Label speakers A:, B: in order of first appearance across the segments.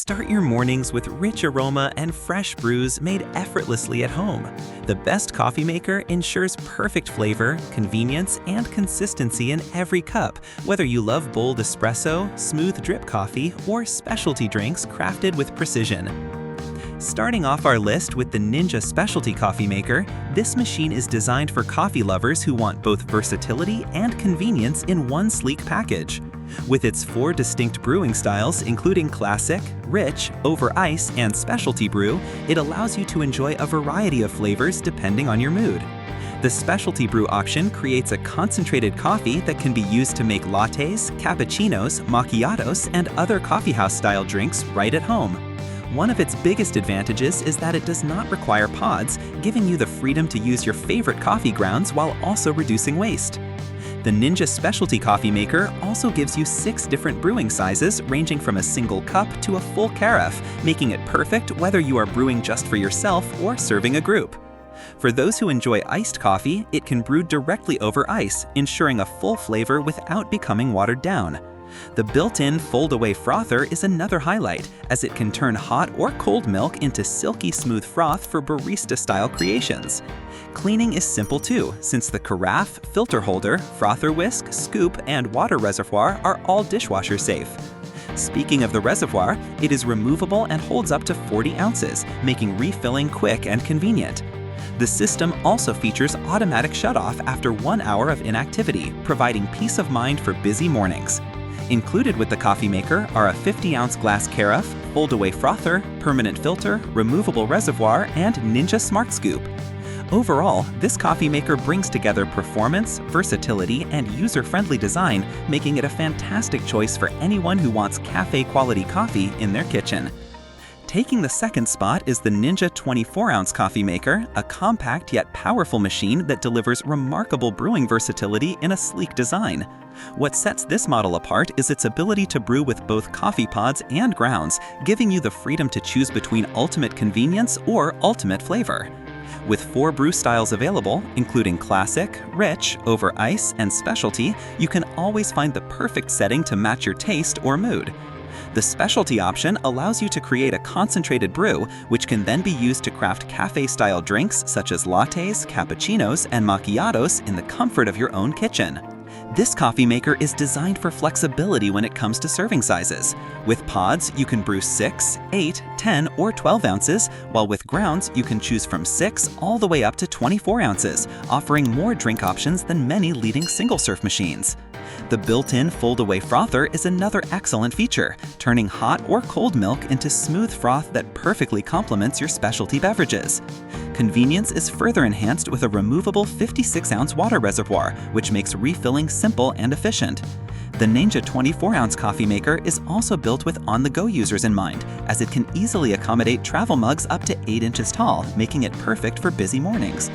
A: Start your mornings with rich aroma and fresh brews made effortlessly at home. The best coffee maker ensures perfect flavor, convenience, and consistency in every cup, whether you love bold espresso, smooth drip coffee, or specialty drinks crafted with precision. Starting off our list with the Ninja Specialty Coffee Maker, this machine is designed for coffee lovers who want both versatility and convenience in one sleek package. With its 4 distinct brewing styles, including classic, rich, over ice, and specialty brew, it allows you to enjoy a variety of flavors depending on your mood. The specialty brew option creates a concentrated coffee that can be used to make lattes, cappuccinos, macchiatos, and other coffeehouse-style drinks right at home. One of its biggest advantages is that it does not require pods, giving you the freedom to use your favorite coffee grounds while also reducing waste. The Ninja Specialty Coffee Maker also gives you 6 different brewing sizes ranging from a single cup to a full carafe, making it perfect whether you are brewing just for yourself or serving a group. For those who enjoy iced coffee, it can brew directly over ice, ensuring a full flavor without becoming watered down. The built-in fold-away frother is another highlight, as it can turn hot or cold milk into silky smooth froth for barista-style creations. Cleaning is simple too, since the carafe, filter holder, frother whisk, scoop, and water reservoir are all dishwasher safe. Speaking of the reservoir, it is removable and holds up to 40 ounces, making refilling quick and convenient. The system also features automatic shutoff after 1 hour of inactivity, providing peace of mind for busy mornings. Included with the coffee maker are a 50-ounce glass carafe, fold-away frother, permanent filter, removable reservoir, and Ninja Smart Scoop. Overall, this coffee maker brings together performance, versatility, and user-friendly design, making it a fantastic choice for anyone who wants cafe-quality coffee in their kitchen. Taking the second spot is the Ninja 24-ounce coffee maker, a compact yet powerful machine that delivers remarkable brewing versatility in a sleek design. What sets this model apart is its ability to brew with both coffee pods and grounds, giving you the freedom to choose between ultimate convenience or ultimate flavor. With 4 brew styles available, including classic, rich, over ice, and specialty, you can always find the perfect setting to match your taste or mood. The specialty option allows you to create a concentrated brew, which can then be used to craft cafe-style drinks such as lattes, cappuccinos, and macchiatos in the comfort of your own kitchen. This coffee maker is designed for flexibility when it comes to serving sizes. With pods, you can brew 6, 8, 10, or 12 ounces, while with grounds, you can choose from 6 all the way up to 24 ounces, offering more drink options than many leading single-serve machines. The built-in fold-away frother is another excellent feature, turning hot or cold milk into smooth froth that perfectly complements your specialty beverages. Convenience is further enhanced with a removable 56-ounce water reservoir, which makes refilling simple and efficient. The Ninja 24-ounce coffee maker is also built with on-the-go users in mind, as it can easily accommodate travel mugs up to 8 inches tall, making it perfect for busy mornings.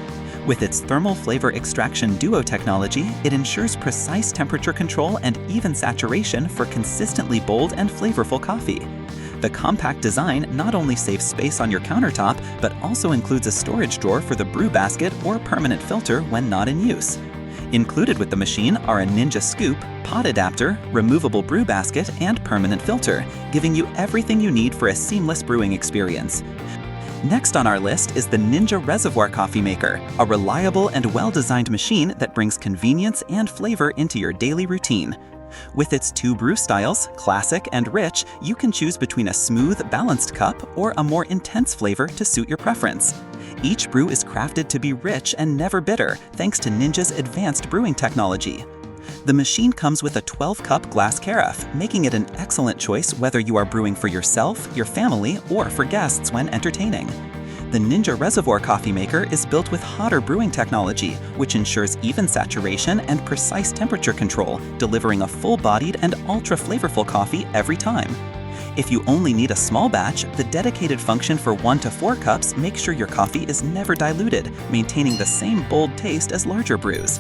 A: With its thermal flavor extraction duo technology, it ensures precise temperature control and even saturation for consistently bold and flavorful coffee. The compact design not only saves space on your countertop, but also includes a storage drawer for the brew basket or permanent filter when not in use. Included with the machine are a Ninja Scoop, pot adapter, removable brew basket, and permanent filter, giving you everything you need for a seamless brewing experience. Next on our list is the Ninja Reservoir Coffee Maker, a reliable and well-designed machine that brings convenience and flavor into your daily routine. With its 2 brew styles, classic and rich, you can choose between a smooth, balanced cup or a more intense flavor to suit your preference. Each brew is crafted to be rich and never bitter, thanks to Ninja's advanced brewing technology. The machine comes with a 12-cup glass carafe, making it an excellent choice whether you are brewing for yourself, your family, or for guests when entertaining. The Ninja Reservoir Coffee Maker is built with hotter brewing technology, which ensures even saturation and precise temperature control, delivering a full-bodied and ultra-flavorful coffee every time. If you only need a small batch, the dedicated function for 1 to 4 cups makes sure your coffee is never diluted, maintaining the same bold taste as larger brews.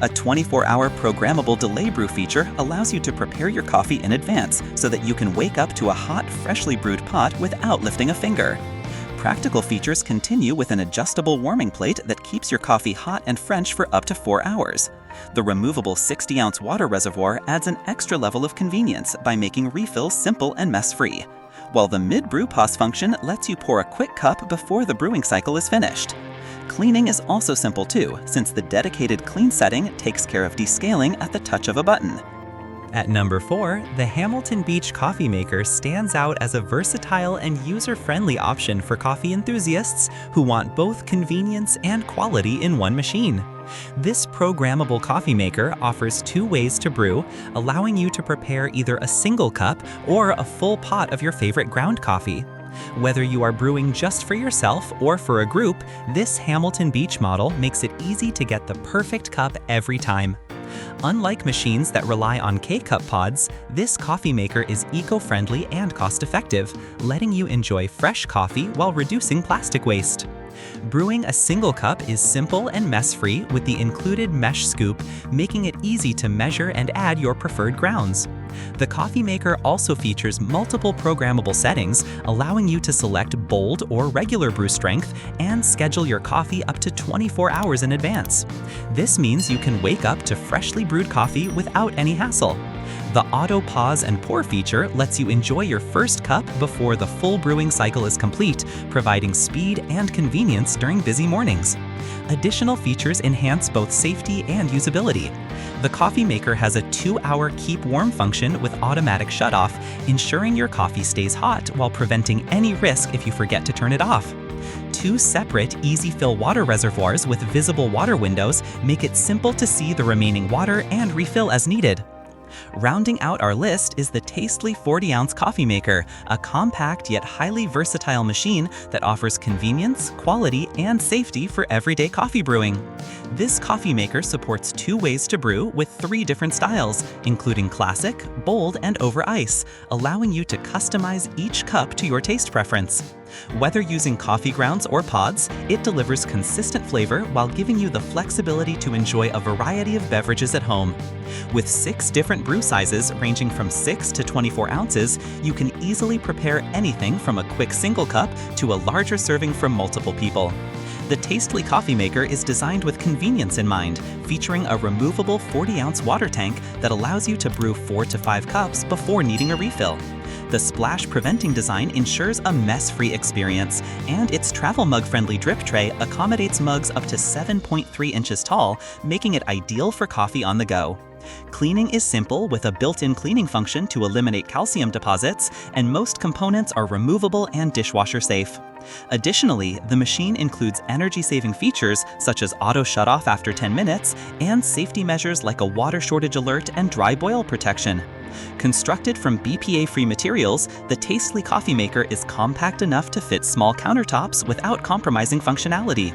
A: A 24-hour programmable delay brew feature allows you to prepare your coffee in advance so that you can wake up to a hot, freshly brewed pot without lifting a finger. Practical features continue with an adjustable warming plate that keeps your coffee hot and French for up to 4 hours. The removable 60-ounce water reservoir adds an extra level of convenience by making refills simple and mess-free. while the mid-brew pause function lets you pour a quick cup before the brewing cycle is finished. Cleaning is also simple too, since the dedicated clean setting takes care of descaling at the touch of a button. At number 4, the Hamilton Beach Coffee Maker stands out as a versatile and user-friendly option for coffee enthusiasts who want both convenience and quality in one machine. This programmable coffee maker offers 2 ways to brew, allowing you to prepare either a single cup or a full pot of your favorite ground coffee. Whether you are brewing just for yourself or for a group, this Hamilton Beach model makes it easy to get the perfect cup every time. Unlike machines that rely on K-cup pods, this coffee maker is eco-friendly and cost-effective, letting you enjoy fresh coffee while reducing plastic waste. Brewing a single cup is simple and mess-free with the included mesh scoop, making it easy to measure and add your preferred grounds. The coffee maker also features multiple programmable settings, allowing you to select bold or regular brew strength and schedule your coffee up to 24 hours in advance. This means you can wake up to freshly brewed coffee without any hassle. The auto pause and pour feature lets you enjoy your first cup before the full brewing cycle is complete, providing speed and convenience during busy mornings. Additional features enhance both safety and usability. The coffee maker has a 2-hour keep warm function with automatic shutoff, ensuring your coffee stays hot while preventing any risk if you forget to turn it off. 2 separate easy fill water reservoirs with visible water windows make it simple to see the remaining water and refill as needed. Rounding out our list is the Tastyle 40-ounce coffee maker, a compact yet highly versatile machine that offers convenience, quality, and safety for everyday coffee brewing. This coffee maker supports 2 ways to brew with 3 different styles, including classic, bold, and over ice, allowing you to customize each cup to your taste preference. Whether using coffee grounds or pods, it delivers consistent flavor while giving you the flexibility to enjoy a variety of beverages at home. With 6 different brew sizes ranging from 6 to 24 ounces, you can easily prepare anything from a quick single cup to a larger serving for multiple people. The Tastyle coffee maker is designed with convenience in mind, featuring a removable 40-ounce water tank that allows you to brew 4 to 5 cups before needing a refill. The splash-preventing design ensures a mess-free experience, and its travel mug-friendly drip tray accommodates mugs up to 7.3 inches tall, making it ideal for coffee on the go. Cleaning is simple with a built-in cleaning function to eliminate calcium deposits, and most components are removable and dishwasher safe. Additionally, the machine includes energy-saving features such as auto shutoff after 10 minutes and safety measures like a water shortage alert and dry boil protection. Constructed from BPA-free materials, the Tastyle coffee maker is compact enough to fit small countertops without compromising functionality.